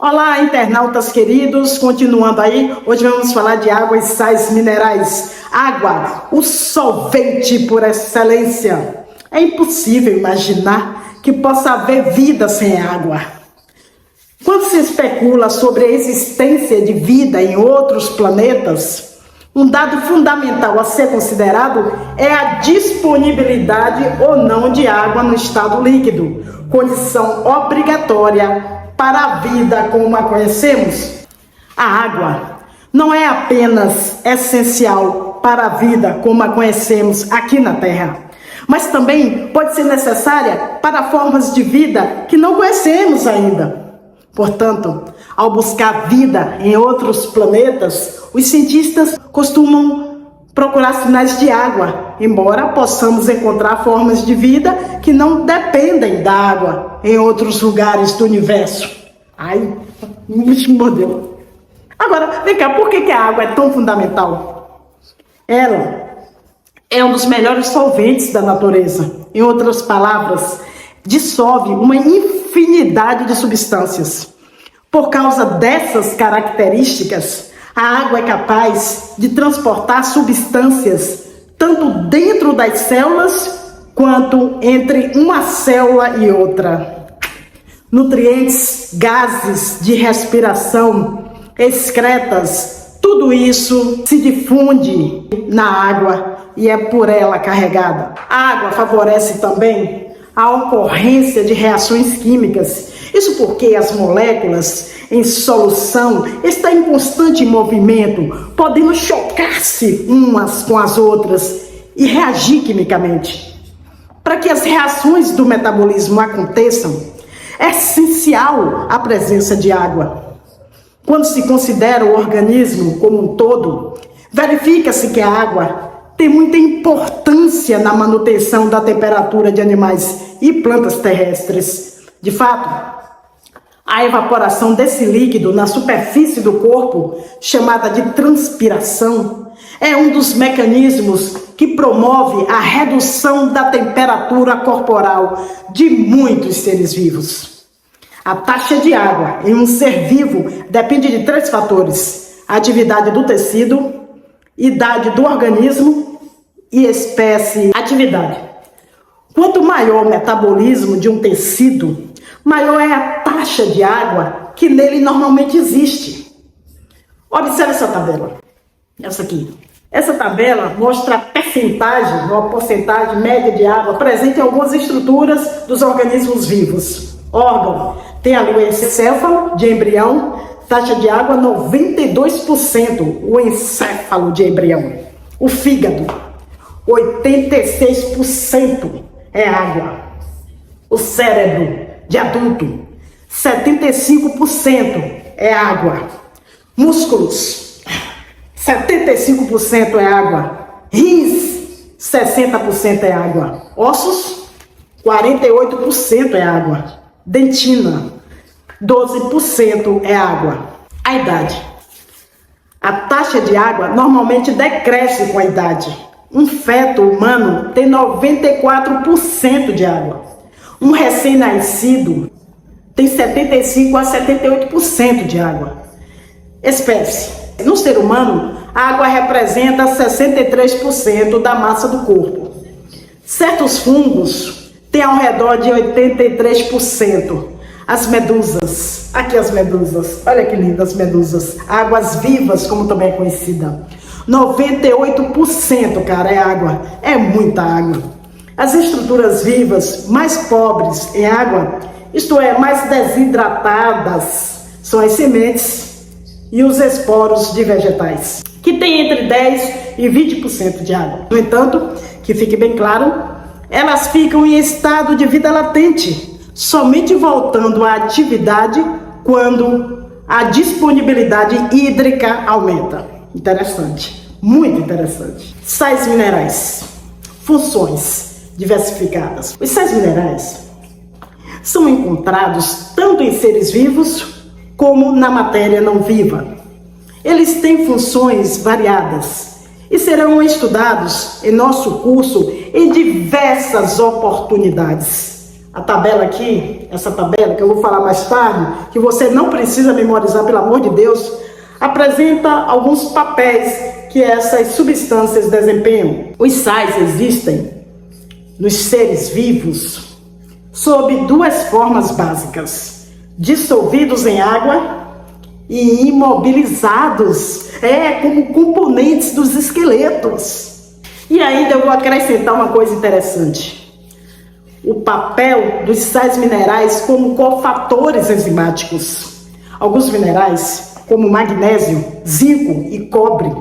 Olá, internautas queridos, continuando aí, hoje vamos falar de água e sais minerais. Água, o solvente por excelência. É impossível imaginar que possa haver vida sem água. Quando se especula sobre a existência de vida em outros planetas, um dado fundamental a ser considerado é a disponibilidade ou não de água no estado líquido, condição obrigatória para a vida como a conhecemos. A água não é apenas essencial para a vida como a conhecemos aqui na Terra, mas também pode ser necessária para formas de vida que não conhecemos ainda. Portanto, ao buscar vida em outros planetas, os cientistas costumam procurar sinais de água, embora possamos encontrar formas de vida que não dependem da água em outros lugares do universo. Ai, me mordeu. Agora, vem cá, por que a água é tão fundamental? Ela é um dos melhores solventes da natureza. Em outras palavras, dissolve uma infinidade de substâncias. Por causa dessas características, a água é capaz de transportar substâncias tanto dentro das células quanto entre uma célula e outra. Nutrientes, gases de respiração, excretas, tudo isso se difunde na água e é por ela carregada. A água favorece também a ocorrência de reações químicas. Isso porque as moléculas em solução estão em constante movimento, podendo chocar-se umas com as outras e reagir quimicamente. Para que as reações do metabolismo aconteçam, é essencial a presença de água. Quando se considera o organismo como um todo, verifica-se que a água tem muita importância na manutenção da temperatura de animais e plantas terrestres. De fato, a evaporação desse líquido na superfície do corpo, chamada de transpiração, é um dos mecanismos que promove a redução da temperatura corporal de muitos seres vivos. A taxa de água em um ser vivo depende de 3 fatores: a atividade do tecido, idade do organismo e espécie atividade. Quanto maior o metabolismo de um tecido, maior é a taxa de água que nele normalmente existe. Observe essa tabela. Essa aqui. Essa tabela mostra a percentagem ou a porcentagem média de água presente em algumas estruturas dos organismos vivos. Órgão. Tem ali o encéfalo de embrião, taxa de água 92%, o encéfalo de embrião. O fígado, 86% é água. O cérebro de adulto, 75% é água. Músculos, 75% é água. Rins, 60% é água. Ossos, 48% é água. Dentina, 12% é água. A idade. A taxa de água normalmente decresce com a idade. Um feto humano tem 94% de água. Um recém-nascido tem 75% a 78% de água. Espécie. No ser humano, a água representa 63% da massa do corpo. Certos fungos têm ao redor de 83%. As medusas. Aqui as medusas. Olha que lindas medusas. Águas vivas, como também é conhecida. 98%, cara, é água. É muita água. As estruturas vivas mais pobres em água, isto é, mais desidratadas, são as sementes e os esporos de vegetais, que têm entre 10% e 20% de água. No entanto, que fique bem claro, elas ficam em estado de vida latente, somente voltando à atividade quando a disponibilidade hídrica aumenta. Interessante, muito interessante. Sais minerais, funções diversificadas. Os sais minerais são encontrados tanto em seres vivos como na matéria não viva. Eles têm funções variadas e serão estudados em nosso curso em diversas oportunidades. A tabela aqui, essa tabela que eu vou falar mais tarde, que você não precisa memorizar, pelo amor de Deus, apresenta alguns papéis que essas substâncias desempenham. Os sais existem nos seres vivos sob duas formas básicas: dissolvidos em água e imobilizados, como componentes dos esqueletos. E ainda eu vou acrescentar uma coisa interessante: o papel dos sais minerais como cofatores enzimáticos. Alguns minerais, como magnésio, zinco e cobre,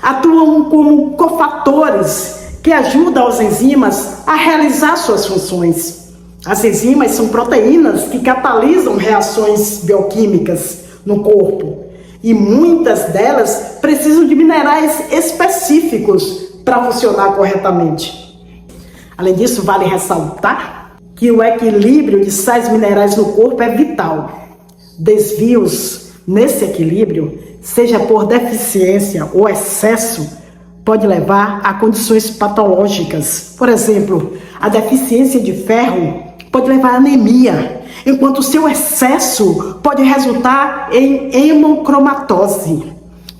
atuam como cofatores que ajudam as enzimas a realizar suas funções. As enzimas são proteínas que catalisam reações bioquímicas no corpo, e muitas delas precisam de minerais específicos para funcionar corretamente. Além disso, vale ressaltar que o equilíbrio de sais minerais no corpo é vital. Desvios nesse equilíbrio, seja por deficiência ou excesso, pode levar a condições patológicas. Por exemplo, a deficiência de ferro pode levar a anemia, enquanto o seu excesso pode resultar em hemocromatose.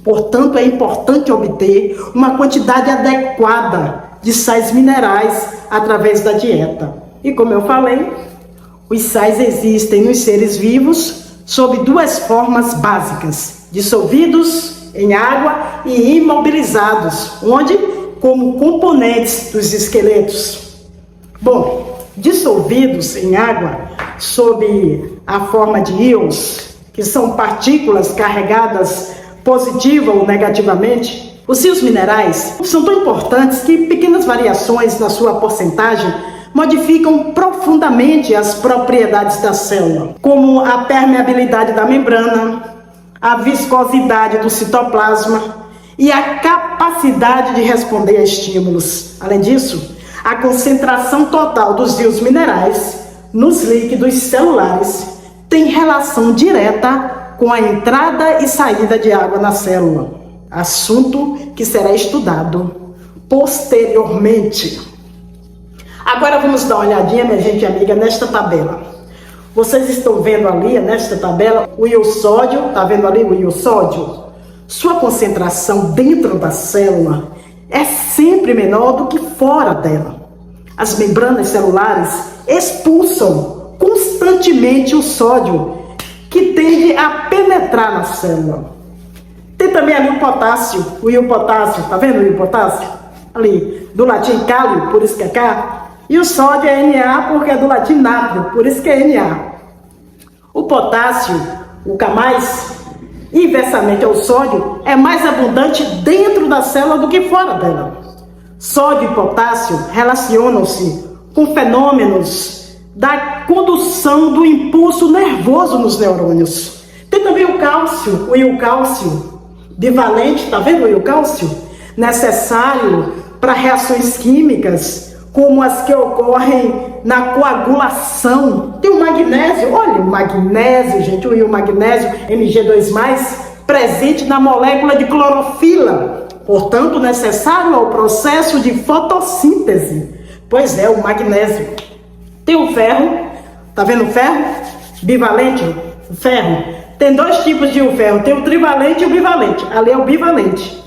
Portanto, é importante obter uma quantidade adequada de sais minerais através da dieta. E como eu falei, os sais existem nos seres vivos sob duas formas básicas: dissolvidos em água e imobilizados, onde? Como componentes dos esqueletos. Bom, dissolvidos em água sob a forma de íons, que são partículas carregadas positiva ou negativamente. Os íons minerais são tão importantes que pequenas variações na sua porcentagem modificam profundamente as propriedades da célula, como a permeabilidade da membrana, a viscosidade do citoplasma e a capacidade de responder a estímulos. Além disso, a concentração total dos íons minerais nos líquidos celulares tem relação direta com a entrada e saída de água na célula, assunto que será estudado posteriormente. Agora vamos dar uma olhadinha, minha gente amiga, nesta tabela. Vocês estão vendo ali, nesta tabela, o íon sódio, tá vendo ali o íon sódio? Sua concentração dentro da célula é sempre menor do que fora dela. As membranas celulares expulsam constantemente o sódio, que tende a penetrar na célula. Tem também ali o potássio, o íon potássio, tá vendo o íon potássio? Ali, do latim cálio, por isso que é K, e o sódio é Na, porque é do latim nátrio, por isso que é Na. O potássio, o K+, inversamente ao sódio, é mais abundante dentro da célula do que fora dela. Sódio e potássio relacionam-se com fenômenos da condução do impulso nervoso nos neurônios. Tem também o cálcio, o íon cálcio bivalente, tá vendo o íon cálcio? Necessário para reações químicas, como as que ocorrem na coagulação. Tem o magnésio, olha o magnésio, gente, o íon magnésio, Mg2+, presente na molécula de clorofila, portanto necessário ao processo de fotossíntese. Pois é, o magnésio. Tem o ferro, tá vendo o ferro? Bivalente, o ferro. Tem dois tipos de ferro, tem o trivalente e o bivalente. Ali é o bivalente.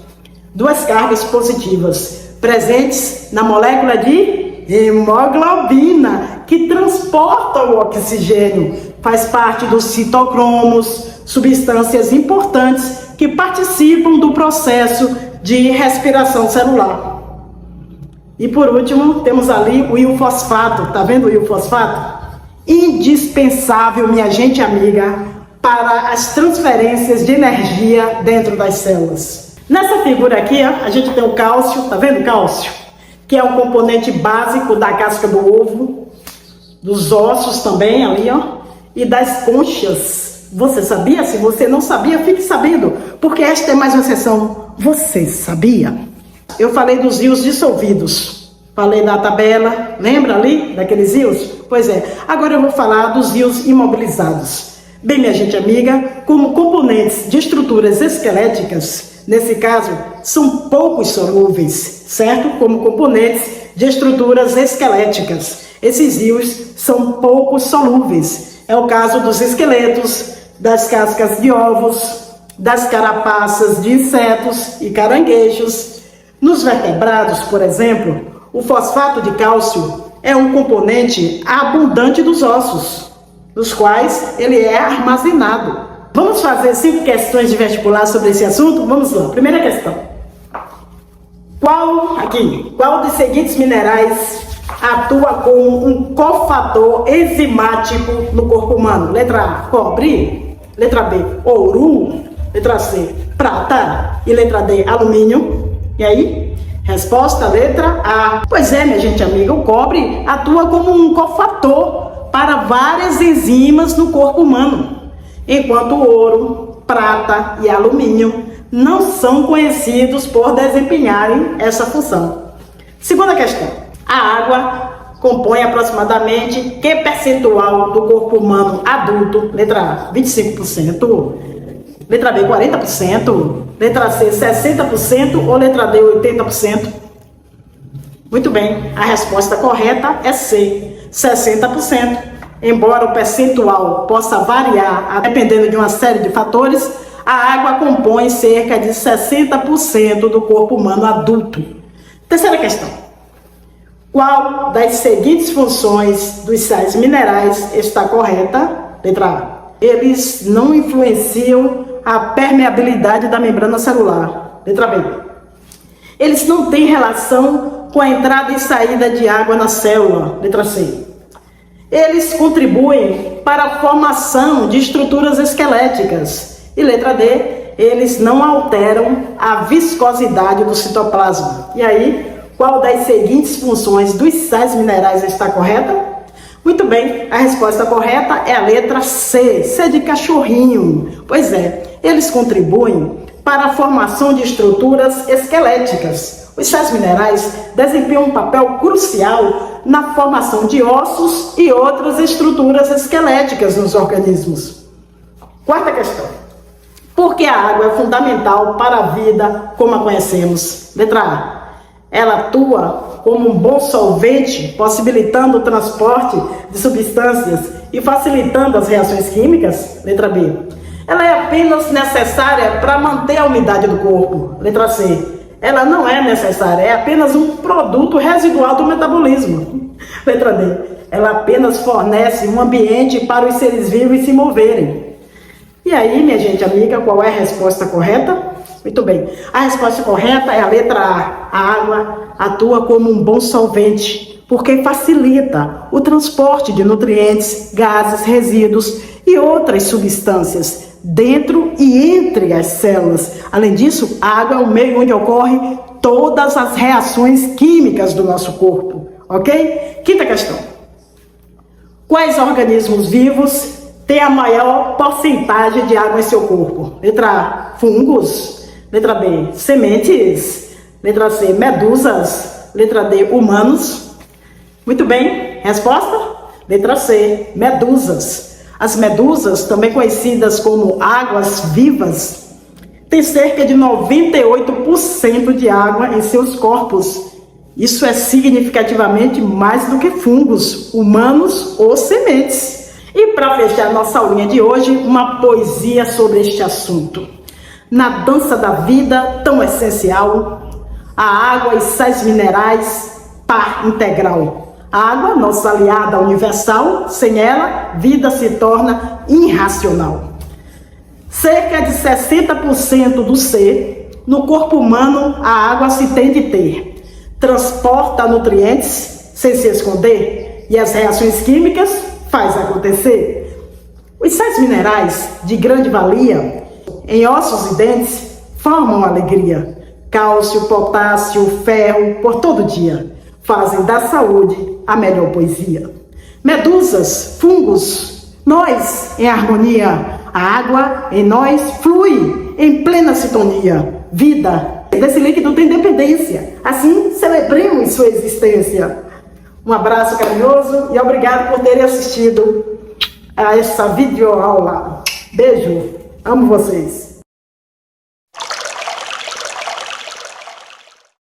Duas cargas positivas presentes na molécula de hemoglobina, que transporta o oxigênio. Faz parte dos citocromos, substâncias importantes que participam do processo de respiração celular. E por último, temos ali o íon fosfato. Tá vendo o íon fosfato? Indispensável, minha gente amiga, para as transferências de energia dentro das células. Nessa figura aqui, ó, a gente tem o cálcio. Tá vendo o cálcio? Que é um componente básico da casca do ovo, dos ossos também ali, ó, e das conchas. Você sabia? Se você não sabia, fique sabendo, porque esta é mais uma sessão Você Sabia? Eu falei dos íons dissolvidos, falei da tabela, lembra ali daqueles íons? Pois é, agora eu vou falar dos íons imobilizados. Bem, minha gente amiga, como componentes de estruturas esqueléticas, nesse caso, são poucos solúveis, certo? Como componentes de estruturas esqueléticas. Esses íons são pouco solúveis. É o caso dos esqueletos, das cascas de ovos, das carapaças de insetos e caranguejos. Nos vertebrados, por exemplo, o fosfato de cálcio é um componente abundante dos ossos, nos quais ele é armazenado. Vamos fazer 5 questões de vestibular sobre esse assunto? Vamos lá. Primeira questão. Qual dos seguintes minerais atua como um cofator enzimático no corpo humano? Letra A, cobre. Letra B, ouro. Letra C, prata. E letra D, alumínio. E aí? Resposta, letra A. Pois é, minha gente amiga, o cobre atua como um cofator para várias enzimas no corpo humano, enquanto o ouro, prata e alumínio não são conhecidos por desempenharem essa função. Segunda questão. A água compõe aproximadamente que percentual do corpo humano adulto? Letra A, 25%. Letra B, 40%. Letra C, 60%. Ou letra D, 80%? Muito bem, a resposta correta é C, 60%. Embora o percentual possa variar dependendo de uma série de fatores, a água compõe cerca de 60% do corpo humano adulto. Terceira questão. Qual das seguintes funções dos sais minerais está correta? Letra A. Eles não influenciam a permeabilidade da membrana celular. Letra B. Eles não têm relação com a entrada e saída de água na célula. Letra C. Eles contribuem para a formação de estruturas esqueléticas. E letra D. Eles não alteram a viscosidade do citoplasma. E aí, qual das seguintes funções dos sais minerais está correta? Muito bem, a resposta correta é a letra C, C de cachorrinho. Pois é, eles contribuem para a formação de estruturas esqueléticas. Os sais minerais desempenham um papel crucial na formação de ossos e outras estruturas esqueléticas nos organismos. Quarta questão. Por que a água é fundamental para a vida como a conhecemos? Letra A. Ela atua como um bom solvente, possibilitando o transporte de substâncias e facilitando as reações químicas. Letra B. Ela é apenas necessária para manter a umidade do corpo. Letra C. Ela não é necessária, é apenas um produto residual do metabolismo. Letra D. Ela apenas fornece um ambiente para os seres vivos se moverem. E aí, minha gente amiga, qual é a resposta correta? Muito bem, a resposta correta é a letra A. A água atua como um bom solvente, porque facilita o transporte de nutrientes, gases, resíduos e outras substâncias dentro e entre as células. Além disso, a água é o meio onde ocorrem todas as reações químicas do nosso corpo, ok? Quinta questão. Quais organismos vivos têm a maior porcentagem de água em seu corpo? Letra A, fungos. Letra B, sementes. Letra C, medusas. Letra D, humanos. Muito bem, resposta? Letra C, medusas. As medusas, também conhecidas como águas vivas, têm cerca de 98% de água em seus corpos. Isso é significativamente mais do que fungos, humanos ou sementes. E para fechar nossa aulinha de hoje, uma poesia sobre este assunto. Na dança da vida tão essencial, a água e sais minerais, par integral. A água, nossa aliada universal, sem ela, vida se torna irracional. Cerca de 60% do ser, no corpo humano, a água se tem de ter. Transporta nutrientes sem se esconder e as reações químicas faz acontecer. Os sais minerais de grande valia, em ossos e dentes, formam alegria. Cálcio, potássio, ferro, por todo dia, fazem da saúde a melhor poesia. Medusas, fungos, nós em harmonia. A água em nós flui em plena sintonia. Vida, desse líquido tem dependência. Assim, celebremos sua existência. Um abraço carinhoso e obrigado por terem assistido. a essa videoaula. Beijo, amo vocês.